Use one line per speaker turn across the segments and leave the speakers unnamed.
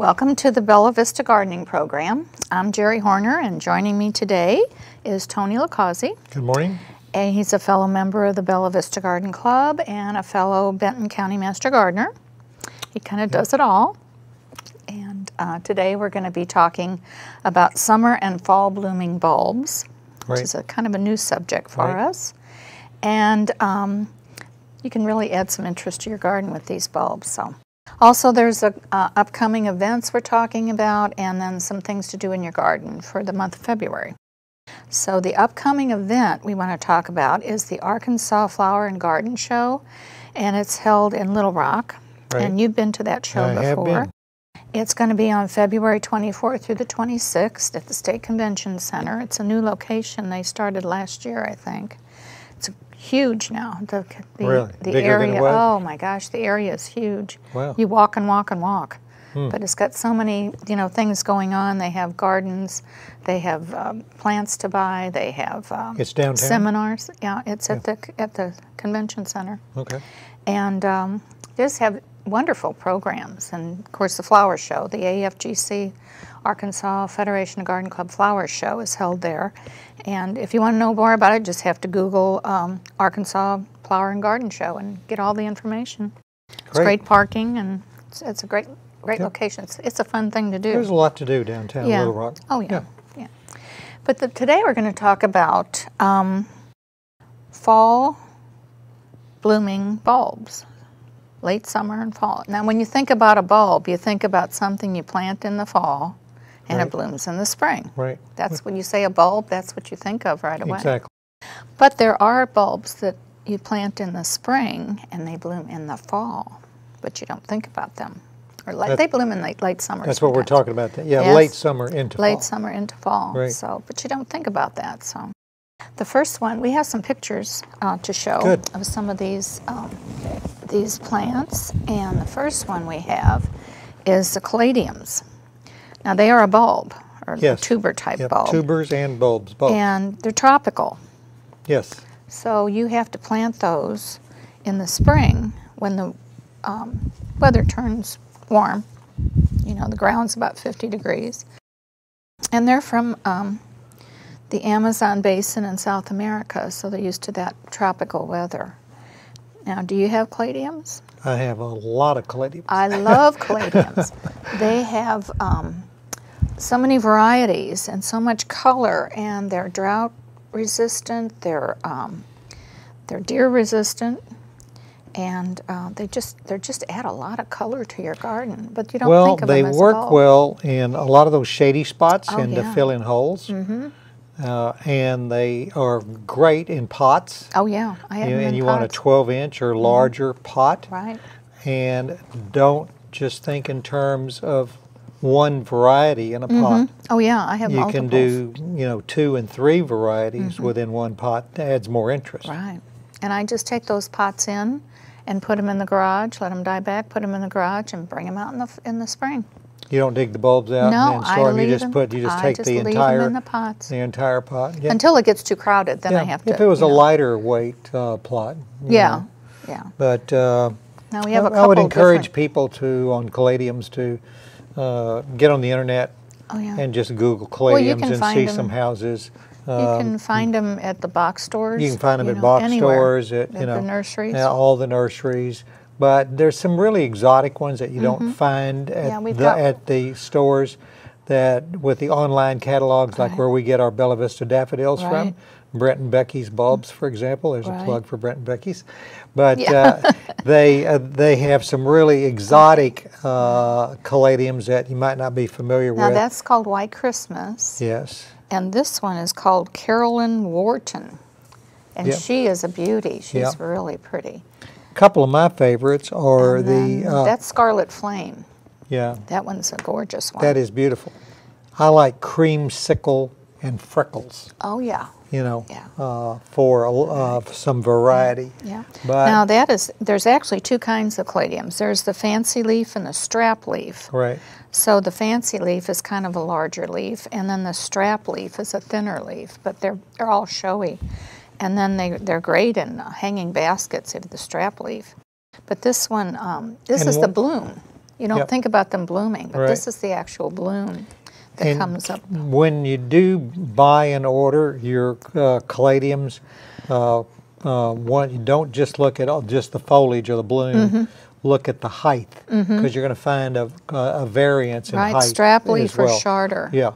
Welcome to the Bella Vista Gardening Program. I'm Jerry Horner, and joining me today is Tony LaCausi.
Good morning.
And he's a fellow member of the Bella Vista Garden Club and a fellow Benton County Master Gardener. He kind of does it all. And today we're going to be talking about summer and fall blooming bulbs, which is a kind of a new subject for us. And you can really add some interest to your garden with these bulbs. So. Also, there's upcoming events we're talking about, and then some things to do in your garden for the month of February. So the upcoming event we want to talk about is the Arkansas Flower and Garden Show, and it's held in Little Rock. And you've been to that show before.
I have been.
It's going to be on February 24th through the 26th at the State Convention Center. It's a new location. They started last year, I think. It's huge now.
Really?
The
Bigger
area,
than it was?
oh my gosh, the area is huge.
Wow.
You walk and walk and walk. But it's got so many, things going on. They have gardens, they have plants to buy, they have
It's downtown?
seminars. Yeah, it's at the convention center.
Okay.
And they just have wonderful programs. And of course the flower show, the AFGC Arkansas Federation of Garden Club Flower Show is held there. And if you want to know more about it, just have to Google Arkansas Flower and Garden Show and get all the information. It's great parking, and it's a great location. It's a fun thing to do.
There's a lot to do downtown Little Rock.
Oh, yeah. But today we're going to talk about fall blooming bulbs, late summer and fall. Now, when you think about a bulb, you think about something you plant in the fall, and it blooms in the spring.
Right.
That's when you say a bulb, that's what you think of right away.
Exactly.
But there are bulbs that you plant in the spring, and they bloom in the fall, but you don't think about them. Or they bloom in late summer.
That's what we're talking about. Yeah,
Yes.
late summer into fall.
Late summer into fall.
Right.
So, but you don't think about that. So, the first one, we have some pictures to show of some of these plants, and the first one we have is the caladiums. Now they are a bulb, or a tuber type bulb.
Tubers and bulbs, both.
And they're tropical.
Yes.
So you have to plant those in the spring when the weather turns warm. The ground's about 50 degrees. And they're from the Amazon basin in South America, so they're used to that tropical weather. Now, do you have caladiums?
I have a lot of caladiums.
I love caladiums. They have so many varieties and so much color, and they're drought resistant, they're deer resistant, and they just add a lot of color to your garden. But you don't think of them as a bulb.
Well, they work well in a lot of those shady spots and to fill in holes. And they are great in pots.
Oh yeah, I have them in
And you
pots.
want a 12-inch or larger pot.
Right.
And don't just think in terms of one variety in a pot.
Oh yeah, I have multiples.
You can do, 2 and 3 varieties within one pot. That adds more interest.
Right. And I just take those pots in and put them in the garage, let them die back, put them in the garage, and bring them out in the spring.
You don't dig the bulbs out
No,
and store them. You just take the
leave them in the pots.
The entire pot. Yeah.
Until it gets too crowded, then I have to.
If it was a lighter weight plot.
Yeah.
But
now we have a couple
I would encourage people on caladiums to get on the internet and just Google caladiums and see some houses.
You can find them at the box stores.
You can find them at box stores, at
the nurseries.
All the nurseries. But there's some really exotic ones that you don't find at the stores with the online catalogs, like where we get our Bella Vista daffodils from. Brent and Becky's bulbs, for example. There's a plug for Brent and Becky's. But they have some really exotic caladiums that you might not be familiar with.
Now that's called White Christmas.
Yes.
And this one is called Carolyn Wharton. And she is a beauty. She's really pretty.
A couple of my favorites are
that's Scarlet Flame.
Yeah.
That one's a gorgeous one.
That is beautiful. I like Creamsicle and Freckles.
Oh, yeah.
For some variety.
Yeah.
But
now there's actually two kinds of caladiums. There's the fancy leaf and the strap leaf.
Right.
So the fancy leaf is kind of a larger leaf, and then the strap leaf is a thinner leaf, but they're all showy. And then they're great in hanging baskets of the strap leaf. But this one, this is the bloom. You don't think about them blooming, but this is the actual bloom that comes up.
When you do buy and order your caladiums, you don't just look at just the foliage or the bloom. Look at the height, because you're going to find a variance in height.
Right, strap leaf or shorter.
Yeah,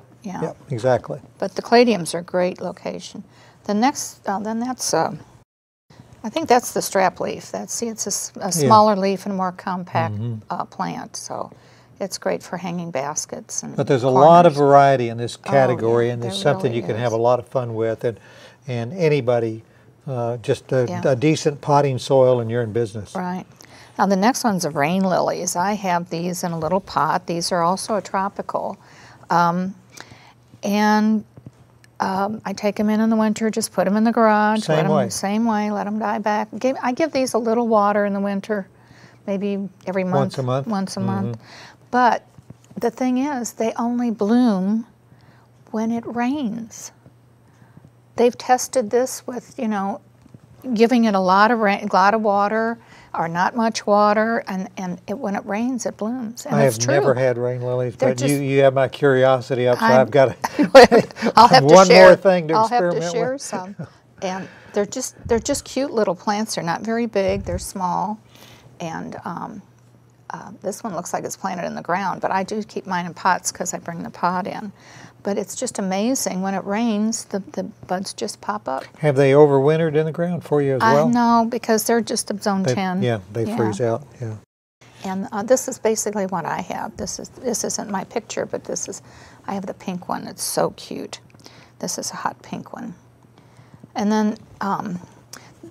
exactly.
But the caladiums are a great location. The next, then that's, I think that's the strap leaf. It's a smaller leaf and more compact plant, so it's great for hanging baskets. And
but there's a
corners.
lot of variety in this category, and there's something
really
you can have a lot of fun with, and anybody, just a decent potting soil and you're in business.
Right. Now the next one's the rain lilies. I have these in a little pot. These are also a tropical. I take them in the winter, just put them in the garage.
Same way,
let them die back. I give these a little water in the winter, maybe every month. Once a month. But the thing is, they only bloom when it rains. They've tested this with, giving it a lot of water, or not much water, and when it rains, it blooms. And
I
it's
have
true.
never had rain lilies, but you have my curiosity up, so I've got
I'll have
one more thing to experiment with.
I'll have to share some. And they're just cute little plants. They're not very big. They're small, and this one looks like it's planted in the ground, but I do keep mine in pots because I bring the pot in. But it's just amazing. When it rains, the buds just pop up.
Have they overwintered in the ground for you as well?
No, because they're just of zone 10.
Yeah, they freeze out. Yeah.
And this is basically what I have. This isn't my picture, but I have the pink one. It's so cute. This is a hot pink one. And then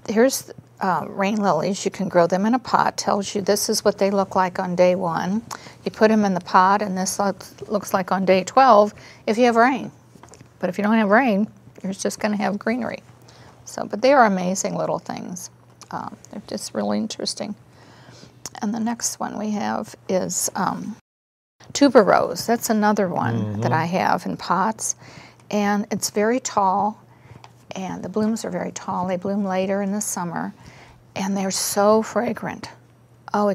here's rain lilies. You can grow them in a pot. Tells you this is what they look like on day 1. You put them in the pot, and this looks like on day 12 if you have rain. But if you don't have rain, you're just going to have greenery. But they are amazing little things. They're just really interesting. And the next one we have is tuberose. That's another one that I have in pots. And it's very tall, and the blooms are very tall. They bloom later in the summer, and they're so fragrant. Oh,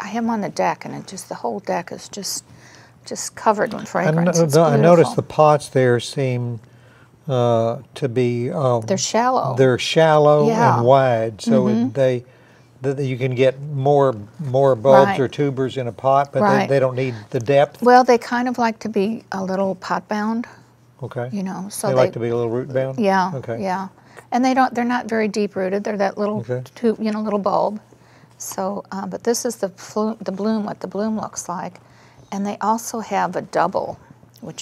I have them on the deck, and the whole deck is just covered in fragrance.
I noticed the pots there seem to be...
they're shallow.
They're shallow and wide, so you can get more bulbs or tubers in a pot, but they don't need the depth.
Well, they kind of like to be a little pot bound.
Okay.
So
they like to be a little root bound.
Yeah.
Okay.
Yeah, and they're not very deep rooted. They're that little tube, little bulb. So, but this is the bloom. What the bloom looks like, and they also have a double,
oh,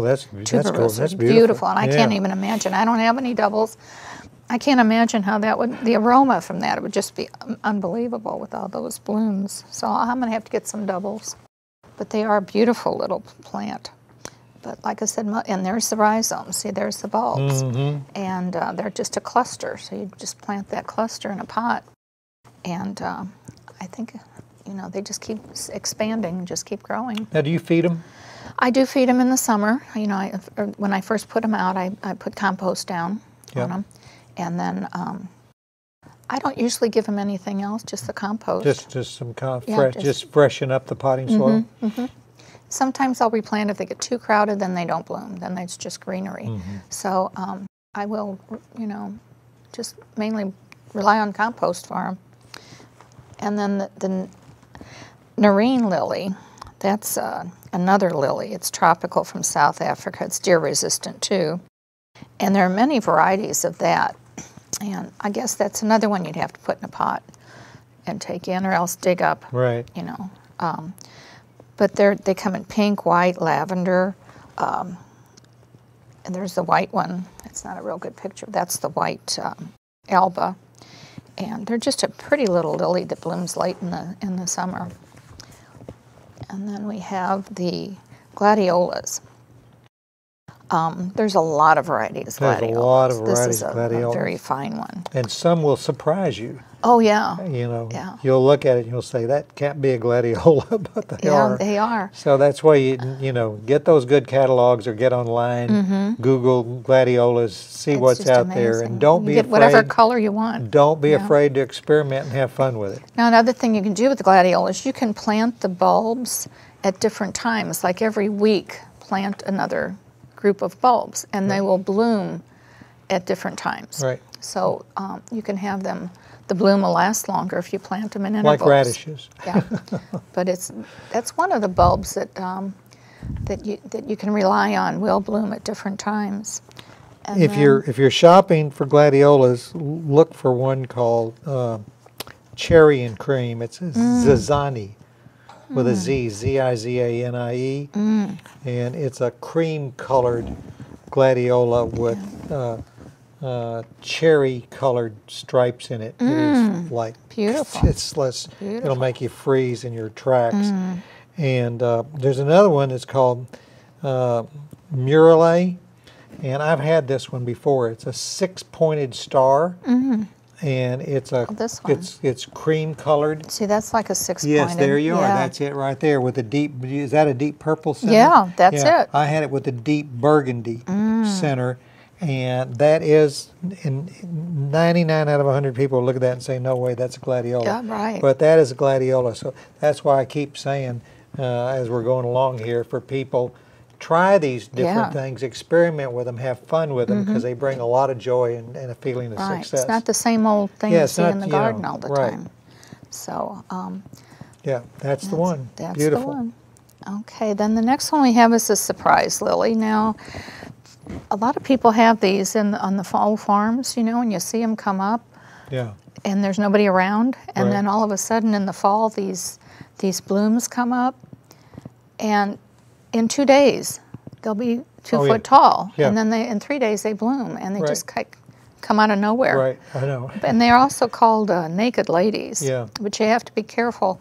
that's cool. That's
beautiful. And I can't even imagine. I don't have any doubles. I can't imagine how the aroma from that, it would just be unbelievable with all those blooms. So I'm going to have to get some doubles. But they are a beautiful little plant. But like I said, and there's the rhizomes. See, there's the bulbs. And they're just a cluster. So you just plant that cluster in a pot. And I think, they just keep expanding and just keep growing.
Now, do you feed them?
I do feed them in the summer. When I first put them out, I put compost down on them. And then I don't usually give them anything else, just the compost.
Just some just freshen up the potting soil.
Sometimes I'll replant if they get too crowded, then they don't bloom. Then it's just greenery. So I will, just mainly rely on compost for them. And then the Nerine lily, that's another lily. It's tropical from South Africa. It's deer resistant too. And there are many varieties of that. And I guess that's another one you'd have to put in a pot and take in, or else dig up.
Right.
But they come in pink, white, lavender, and there's the white one. It's not a real good picture. That's the white alba. And they're just a pretty little lily that blooms late in the summer. And then we have the gladiolas. There's a lot of varieties of gladiolas.
There's a lot of varieties
of gladiolas. This is a very fine one.
And some will surprise you.
Oh, yeah.
You know,
Yeah.
you'll look at it and you'll say, that can't be a gladiola, but they are.
Yeah, they are.
So that's why you know, get those good catalogs or get online, Google gladiolas, see
It's
what's
just
out
amazing.
there, and don't be
get
afraid.
whatever color you want.
Don't be
Yeah.
afraid to experiment and have fun with it.
Now, another thing you can do with the gladiolas, you can plant the bulbs at different times. Like every week, plant another group of bulbs, and they will bloom at different times.
Right.
So you can have them. The bloom will last longer if you plant them in intervals.
Like radishes.
Yeah, but that's one of the bulbs that that you can rely on. Will bloom at different times. And
if you're shopping for gladiolas, look for one called Cherry and Cream. It's Zizanie with a Z, Zizanie, and it's a cream-colored gladiola with cherry-colored stripes in it. It is like
beautiful.
It's less. It'll make you freeze in your tracks. And there's another one that's called Murale, and I've had this one before. It's a 6-pointed star, and it's a
this one.
It's cream-colored.
See, that's like a 6-pointed.
Yes, there you are.
Yeah.
That's it right there with a deep. Is that a deep purple center?
Yeah, that's it.
I had it with a deep burgundy center. And that is, in 99 out of 100 people look at that and say, no way, that's a gladiola.
Yeah, right.
But that is a gladiola. So that's why I keep saying, as we're going along here, for people, try these different things, experiment with them, have fun with them, because they bring a lot of joy and a feeling of success.
It's not the same old thing you see in the garden all the
right.
time. So,
yeah, that's the one.
That's
Beautiful.
the one. Okay, then the next one we have is a surprise lily. Now, a lot of people have these on the fall farms, you know, and you see them come up.
Yeah.
And there's nobody around, and
Right.
then all of a sudden in the fall, these blooms come up, and in 2 days they'll be 2 foot tall, and then in 3 days they bloom, and they just come out of nowhere.
Right, I know.
And they're also called naked ladies.
Yeah.
But you have to be careful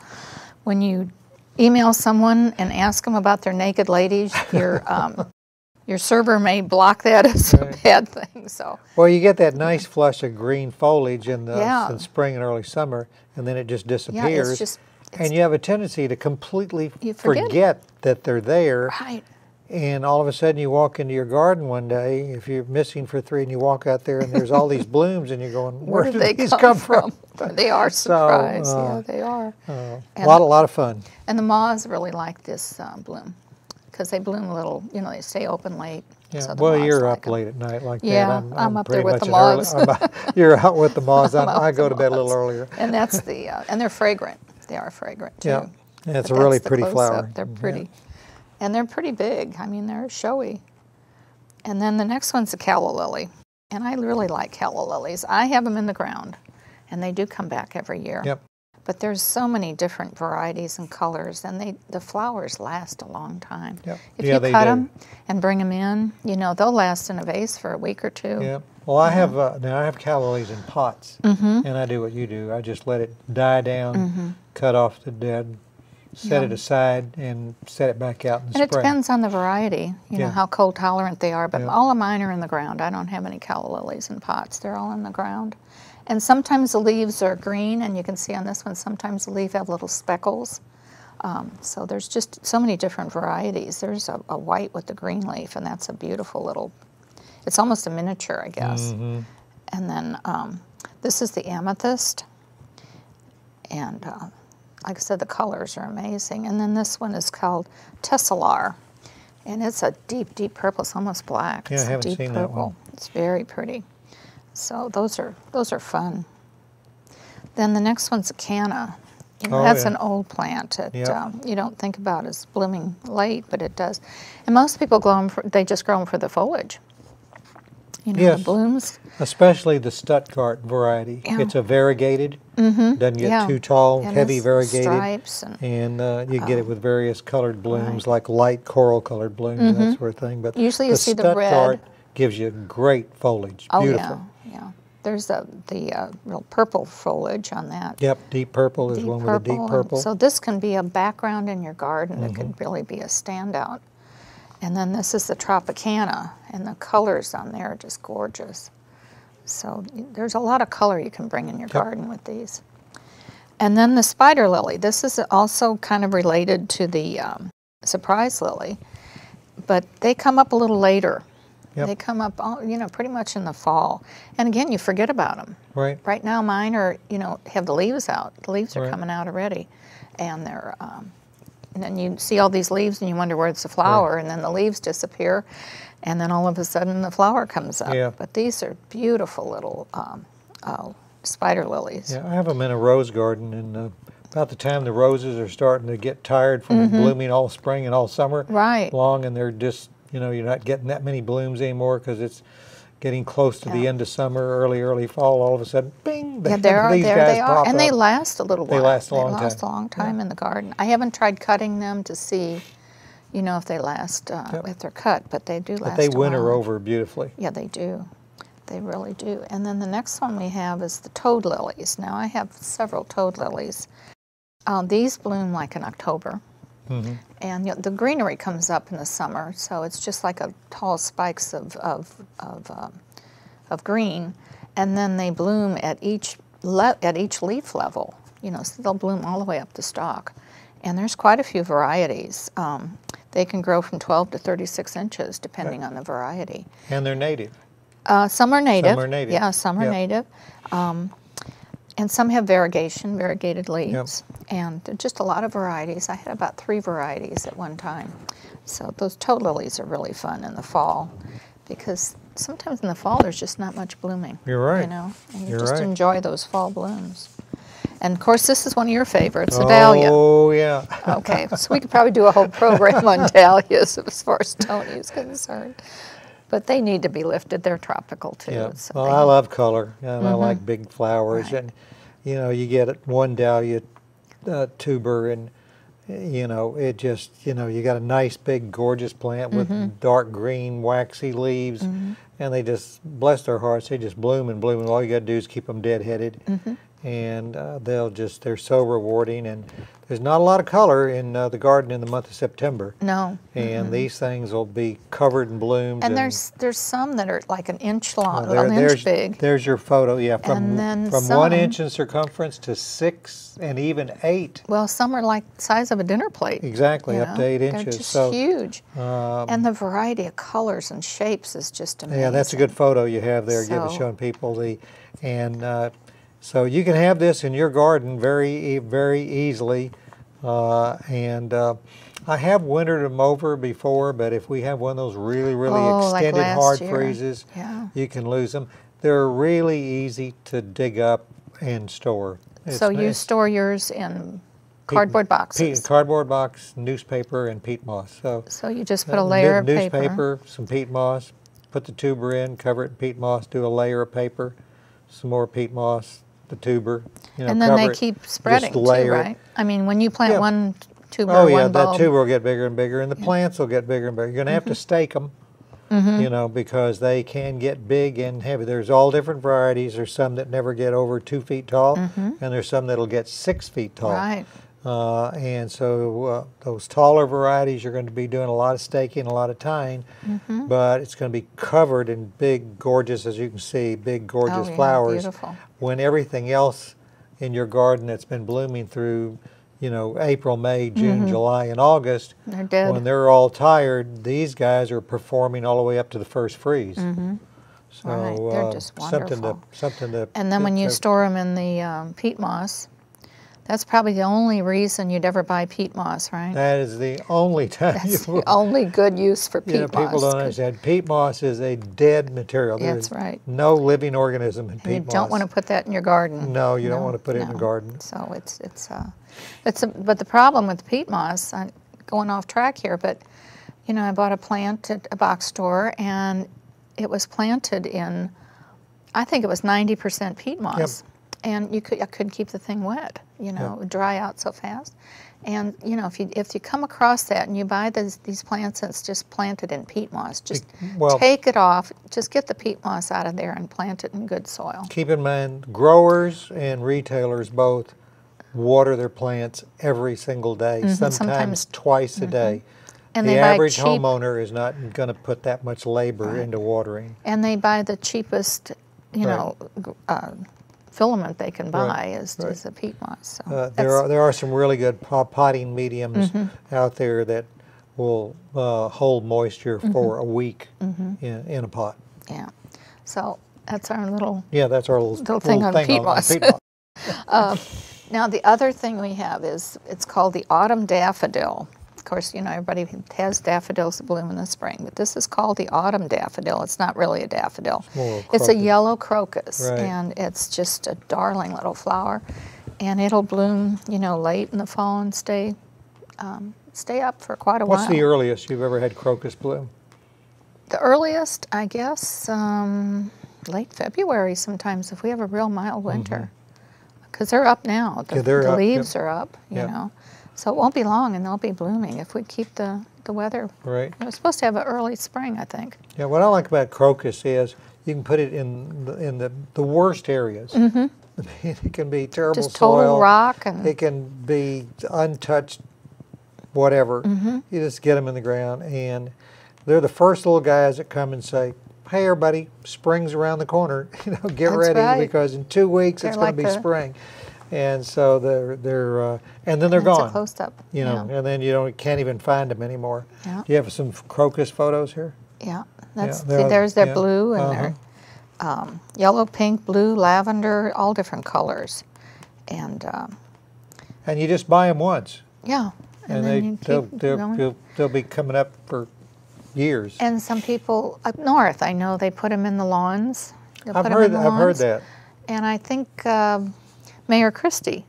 when you email someone and ask them about their naked ladies. Your server may block that as a bad thing. So.
Well, you get that nice flush of green foliage in the spring and early summer, and then it just disappears.
Yeah,
and you have a tendency to completely
you
forget that they're there.
Right.
And all of a sudden you walk into your garden one day, if you're missing for 3, and you walk out there and there's all these blooms, and you're going, where did these come from?
They are surprised. Yeah, they are.
A lot of fun.
And the moths really like this bloom, because they bloom a little, you know, they stay open late.
Yeah.
So
Well, you're
like
up late at night like
yeah,
that.
I'm up there
pretty
with the
much
moths.
You're out with the moths. I
with
go
the
to bed a little
moths.
earlier.
And that's the, and they're fragrant. They are fragrant too.
Yeah. And it's a
But
really
that's the
pretty
close-up.
flower.
They're pretty. And they're pretty big. I mean, they're showy. And then the next one's a calla lily. And I really like calla lilies. I have them in the ground, and they do come back every year.
Yep.
But there's so many different varieties and colors, and the flowers last a long time.
Yep.
If
Yeah,
you
they
cut
do.
them and bring them in, you know, they'll last in a vase for a week or two.
Yeah. Well, I have now I have calla lilies in pots, and I do what you do. I just let it die down, cut off the dead, set it aside, and set it back out in the
And it
spring.
depends on the variety, you know, how cold tolerant they are. But
Yeah.
all of mine are in the ground. I don't have any calla lilies in pots. They're all in the ground. And sometimes the leaves are green, and you can see on this one, sometimes the leaves have little speckles. So there's just so many different varieties. There's a white with the green leaf, and that's a beautiful little, it's almost a miniature, I guess. And then this is the amethyst. And like I said, the colors are amazing. And then this one is called tesselar. And it's a deep, deep purple. It's almost black.
Yeah,
It's
I haven't
deep
seen
purple.
that one.
It's very pretty. So those are fun. Then the next one's a canna. You know, that's an old plant that you don't think about as blooming late, but it does. And most people grow them they just grow them for the foliage. You know, the blooms.
Especially the Stuttgart variety.
Yeah.
It's a variegated. Doesn't get too tall,
And
heavy
it's
variegated.
stripes
And you get it with various colored blooms, like light coral colored blooms and that sort of thing. But
usually you see the red.
Stuttgart gives you great foliage.
Oh
Beautiful.
yeah. There's the real purple foliage on that.
Yep, deep purple is one with a deep purple.
So this can be a background in your garden. It could really be a standout. And then this is the Tropicana, and the colors on there are just gorgeous. So there's a lot of color you can bring in your garden with these. And then the spider lily. This is also kind of related to the surprise lily, but they come up a little later. They come up, pretty much in the fall. And again, you forget about them. Right now, mine are, have the leaves out. The leaves are coming out already, and they're. And then you see all these leaves, and you wonder where's the flower, and then the leaves disappear, and then all of a sudden the flower comes up. But these are beautiful little spider lilies.
Yeah, I have them in a rose garden, and about the time the roses are starting to get tired from blooming all spring and all summer long, and they're just, you're not getting that many blooms anymore because it's getting close to the end of summer, early fall, all of a sudden, bing,
there they are. And they last a little while.
They last a long time.
They last a long time in the garden. I haven't tried cutting them to see, if they last, if they're cut, but they do last a while.
But they winter over beautifully.
Yeah, they do. They really do. And then the next one we have is the toad lilies. Now I have several toad lilies. These bloom like in October. And the greenery comes up in the summer, so it's just like a tall spikes of green, and then they bloom at each leaf level. So they'll bloom all the way up the stalk, and there's quite a few varieties. They can grow from 12 to 36 inches depending on the variety.
And they're native.
Some are native.
Some are native.
Yeah, some are native. And some have variegated leaves, and just a lot of varieties. I had about 3 varieties at one time. So those toad lilies are really fun in the fall, because sometimes in the fall there's just not much blooming.
You're right.
And you just enjoy those fall blooms. And of course, this is one of your favorites, the dahlia.
Oh, yeah.
Okay, so we could probably do a whole program on dahlias as far as Tony is concerned. But they need to be lifted. They're tropical too.
Yeah.
So
well, I love color, and I like big flowers. And you get one dahlia tuber, and it just you got a nice big gorgeous plant with dark green waxy leaves, and they just, bless their hearts, they just bloom and bloom. And all you got to do is keep them dead-headed, and they're so rewarding. And there's not a lot of color in the garden in the month of September.
No.
And these things will be covered in blooms.
And there's some that are like an inch long, an inch big.
There's your photo, from 1 inch in circumference to 6 and even 8.
Well, some are like the size of a dinner plate.
Exactly, up to 8 inches.
They're just huge. And the variety of colors and shapes is just amazing.
Yeah, that's a good photo you have there, showing people so you can have this in your garden very, very easily. I have wintered them over before, but if we have one of those really, extended hard freezes, you can lose them. They're really easy to dig up and store.
So you store yours in cardboard boxes?
Cardboard box, newspaper, and peat moss.
So you just put a layer of paper?
Newspaper, some peat moss, put the tuber in, cover it in peat moss, do a layer of paper, some more peat moss, the tuber.
And then they keep spreading too, right? I mean, when you plant one tuber,
that tuber will get bigger and bigger, and the plants will get bigger and bigger. You're going to have to stake them, because they can get big and heavy. There's all different varieties. There's some that never get over 2 feet tall, and there's some that'll get 6 feet tall.
Right.
And so those taller varieties, you're going to be doing a lot of staking, a lot of tying, but it's going to be covered in big, gorgeous, as you can see, big, gorgeous flowers.
Beautiful.
When everything else in your garden that's been blooming through, April, May, June, July, and August,
they're dead.
When they're all tired, these guys are performing all the way up to the first freeze. So
they're just wonderful.
Something to.
And then when you store them in the peat moss, that's probably the only reason you'd ever buy peat moss, right?
That is the only time.
That's the only good use for peat moss.
People don't understand. Peat moss is a dead material.
That's right.
No living organism in peat moss.
You don't want to put that in your garden.
No, you don't want to put it in the garden.
So but the problem with peat moss, I'm going off track here, but I bought a plant at a box store, and it was planted in, I think it was 90% peat moss. And I couldn't keep the thing wet, it would dry out so fast. And if you come across that and you buy these plants that's just planted in peat moss, just take it off, just get the peat moss out of there and plant it in good soil.
Keep in mind, growers and retailers both water their plants every single day, sometimes twice a day. And the average homeowner is not going to put that much labor into watering.
And they buy the cheapest you know, filament they can buy is the peat moss. So
there are some really good potting mediums out there that will hold moisture for a week in a pot.
Yeah. So that's our little
that's our little
thing on peat moss. Now the other thing we have is it's called the autumn daffodil. Of course, you know, everybody has daffodils that bloom in the spring, but this is called the autumn daffodil. It's not really a daffodil. It's a yellow crocus, and it's just a darling little flower. And it'll bloom, you know, late in the fall and stay up for quite a while.
What's the earliest you've ever had crocus bloom?
The earliest, I guess, late February sometimes if we have a real mild winter. Because they're up now. The leaves are up, you know. So it won't be long and they'll be blooming if we keep the weather.
Right.
We're supposed to have an early spring, I think.
Yeah, what I like about crocus is you can put it in the worst areas. It can be terrible
just total
soil.
Rock. And
it can be untouched, whatever. You just get them in the ground, and they're the first little guys that come and say, "Hey, everybody, spring's around the corner. You know, get ready because in 2 weeks it's going to be spring." And so they're and then they're gone.
It's a close up.
You know, and then you can't even find them anymore.
Yeah.
Do you have some crocus photos here?
Yeah, there's their blue and their yellow, pink, blue, lavender, all different colors, and
you just buy them once.
Yeah,
and they'll be coming up for years.
And some people up north, I know they put them in the lawns.
I've heard that.
And I think Mayor Christie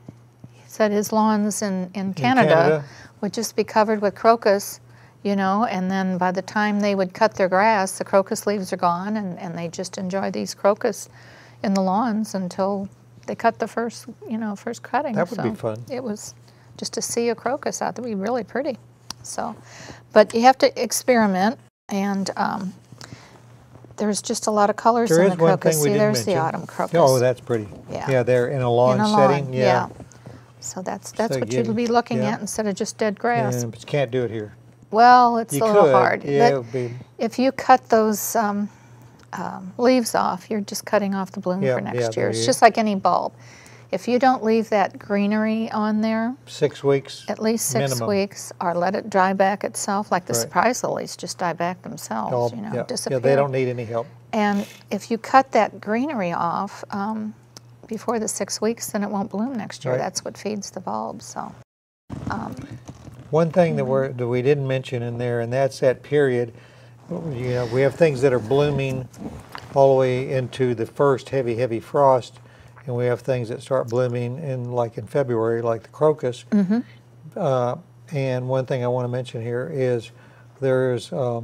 said his lawns in Canada would just be covered with crocus, you know, and then by the time they would cut their grass, the crocus leaves are gone, and they just enjoy these crocus in the lawns until they cut the first cutting.
That would be fun.
It was just to see a crocus out there, would be really pretty. So, but you have to experiment, and there's just a lot of colors in the crocus. See, there's the autumn crocus.
Oh, that's pretty. Yeah, they're in a lawn setting. Yeah.
So that's what you'd be looking at instead of just dead grass.
Yeah, but you can't do it here.
Well, it's a little hard.
Yeah,
but if you cut those leaves off, you're just cutting off the bloom for next year. It's just like any bulb. If you don't leave that greenery on there,
6 weeks,
at least 6 weeks, or let it dry back itself, like the surprise lilies just die back themselves, disappear.
Yeah, they don't need any help.
And if you cut that greenery off before the 6 weeks, then it won't bloom next year. That's what feeds the bulbs. So,
one thing that we didn't mention in there, and that's that period. You know, we have things that are blooming all the way into the first heavy frost. And we have things that start blooming in February, like the crocus. And one thing I want to mention here is there's a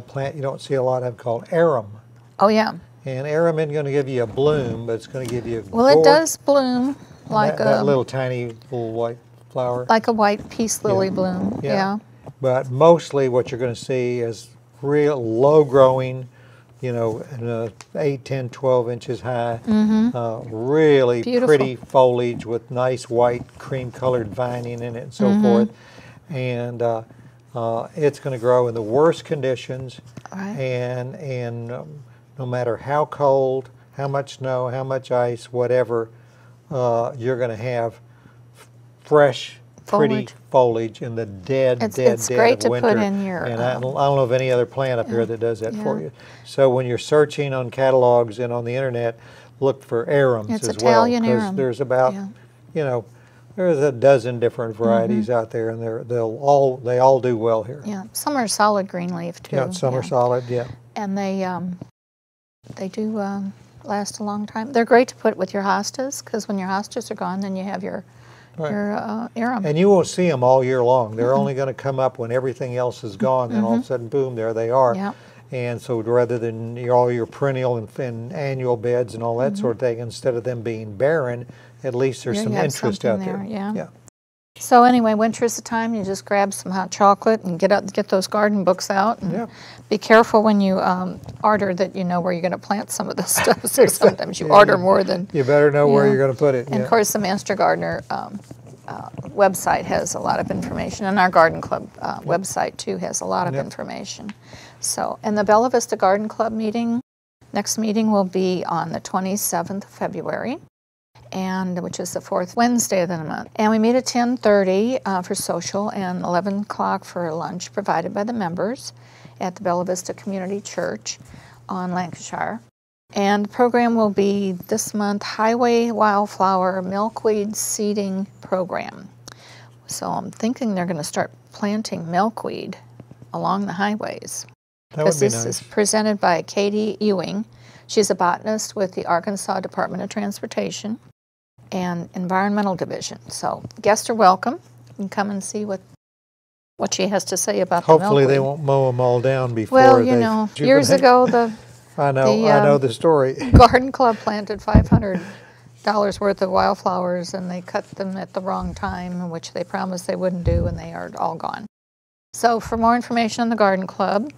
plant you don't see a lot of called arum.
Oh, yeah.
And arum isn't going to give you a bloom, but it's going to give you a
Well, it does bloom like
that little tiny little white flower.
Like a white peace lily bloom,
But mostly what you're going to see is real low-growing, you know, 8, 10, 12 inches high, really pretty foliage with nice white cream-colored vining in it and so forth. And it's going to grow in the worst conditions, and no matter how cold, how much snow, how much ice, whatever, you're going to have fresh, pretty foliage in the dead
it's
of winter.
Great to put in your...
And I don't know of any other plant up here that does that for you. So when you're searching on catalogs and on the internet, look for arums as
Italian
well.
arum.
There's about, you know, there's a dozen different varieties out there, and they all do well here.
Yeah, some are solid green leaf too.
Yeah, some are solid.
And they do last a long time. They're great to put with your hostas, because when your hostas are gone, then you have your arum.
And you won't see them all year long. They're only going to come up when everything else is gone, and all of a sudden, boom, there they are.
Yep.
And so rather than all your perennial and annual beds and all that sort of thing, instead of them being barren, at least there's some interest out there.
Yeah. So anyway, winter is the time you just grab some hot chocolate and get those garden books out. And be careful when you order that you know where you're going to plant some of this stuff. So sometimes you order more than...
You better know where you're going to put it.
And of course the Master Gardener website has a lot of information, and our Garden Club website too has a lot of information. So, and the Bella Vista Garden Club meeting Next meeting will be on the 27th of February, and which is the 4th Wednesday of the month. And we meet at 10:30 for social and 11 o'clock for lunch provided by the members at the Bella Vista Community Church on Lancashire. And the program will be this month Highway Wildflower Milkweed Seeding Program. So I'm thinking they're going to start planting milkweed along the highways.
That would be
This
nice.
is presented by Katie Ewing. She's a botanist with the Arkansas Department of Transportation and Environmental Division. So guests are welcome. You can come and see what she has to say about the milkweed.
Hopefully they won't mow them all down before
Well, you know, years ago
I know the story.
Garden Club planted $500 worth of wildflowers, and they cut them at the wrong time, which they promised they wouldn't do, and they are all gone. So for more information on the Garden Club,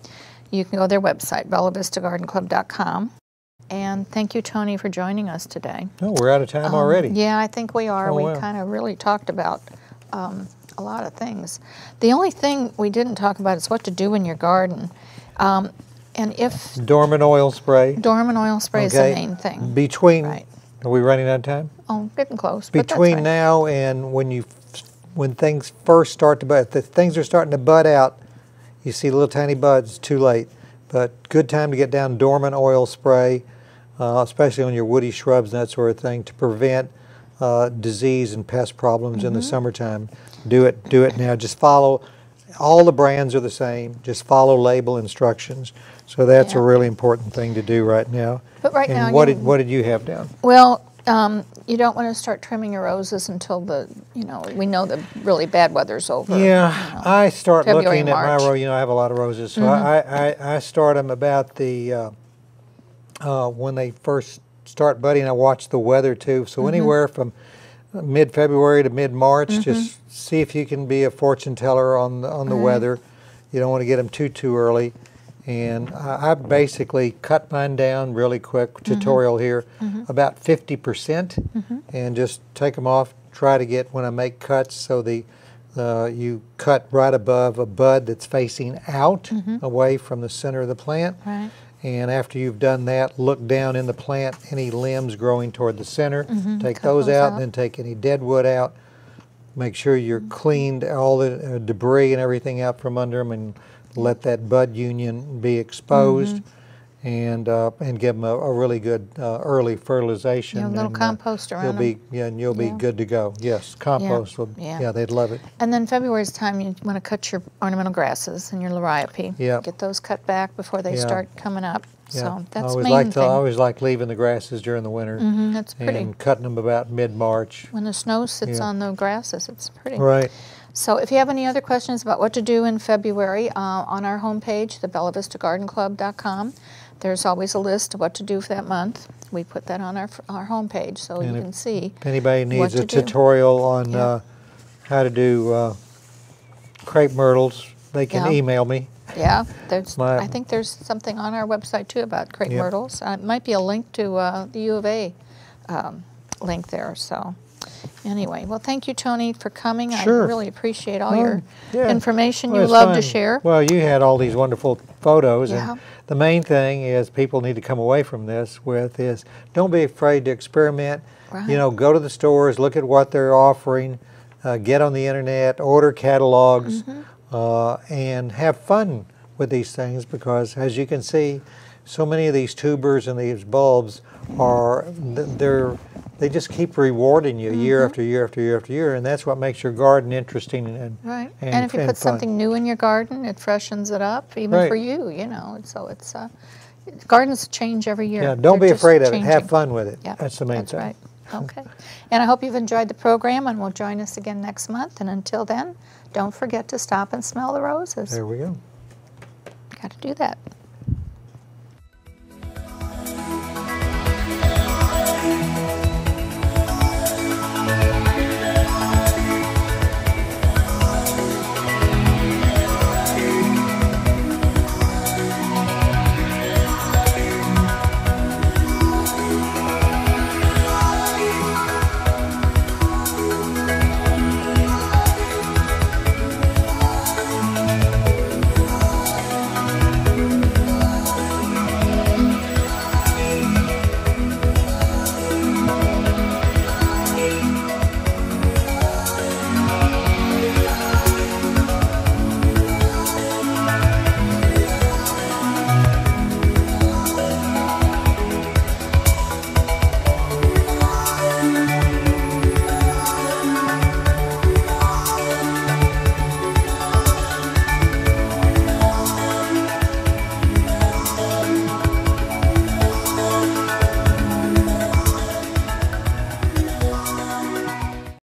you can go to their website, bellavistagardenclub.com. And thank you, Tony, for joining us today.
Oh, we're out of time already.
Yeah, I think we are.
Oh,
We
wow.
kind of really talked about a lot of things. The only thing we didn't talk about is what to do in your garden. And if
Dormant oil spray.
dormant oil spray is the
Okay.
main thing.
Between,
Right.
are we running out of time?
Oh, getting close. But that's
Between
right.
now and when things first start to bud, if the things are starting to bud out, you see little tiny buds, too late. But good time to get down dormant oil spray, especially on your woody shrubs and that sort of thing, to prevent disease and pest problems in the summertime. Do it now. Just follow. All the brands are the same. Just follow label instructions. So that's
Yeah.
a really important thing to do right now.
But right
and
now,
what
you-
did what did you have down?
Well, you don't want to start trimming your roses until we know the really bad weather's over.
Yeah, I start
February,
looking at my
March.
rose. You know, I have a lot of roses, so I start them about the when they first start budding. I watch the weather too. So anywhere from mid-February to mid-March, just see if you can be a fortune teller on the weather. You don't want to get them too early. And I basically cut mine down really quick, tutorial here, about 50%, and just take them off. Try to get, when I make cuts, so you cut right above a bud that's facing out, away from the center of the plant.
Right.
And after you've done that, look down in the plant, any limbs growing toward the center, take
Cut
those
those
out,
out.
then take any dead wood out. Make sure you're cleaned all the debris and everything out from under them, and let that bud union be exposed, and give them a really good early fertilization.
You know, a little
and,
compost around
you'll be good to go. Yes, compost.
Yeah.
They'd love it.
And then February's time, you want to cut your ornamental grasses and your liriope.
Yeah.
Get those cut back before they start coming up.
Yeah.
So that's
I
the
always
main
like
thing.
I always like leaving the grasses during the winter,
That's pretty.
and cutting them about mid-March.
When the snow sits
Yeah.
on the grasses, it's pretty.
Right.
So if you have any other questions about what to do in February, on our homepage, the bellavistagardenclub.com, there's always a list of what to do for that month. We put that on our homepage so
And
you
if-
can see.
If anybody needs
to
a
do.
tutorial on
Yeah.
how to do crepe myrtles, they can
Yeah.
email me.
Yeah,
My-
I think there's something on our website too about crepe
Yep.
myrtles. It might be a link to the U of A link there. So anyway, well, thank you, Tony, for coming.
Sure.
I really appreciate all your
Yeah.
information
Well,
you
it's
love to
fun.
share.
Well, you had all these wonderful photos,
Yeah.
and the main thing is people need to come away from this with is don't be afraid to experiment.
Right.
You know, go to the stores, look at what they're offering, get on the internet, order catalogs, and have fun with these things, because as you can see, so many of these tubers and these bulbs they just keep rewarding you year after year after year after year, and that's what makes your garden interesting and
Right. And if you put
fun.
something new in your garden, it freshens it up, even
Right.
for you, you know. So it's gardens change every year.
Yeah, don't
They're
be
just
afraid of it.
changing.
Have fun with it.
Yeah,
That's the main
that's
thing.
right. Okay. And I hope you've enjoyed the program and will join us again next month. And until then, don't forget to stop and smell the roses.
There we go.
Got to do that.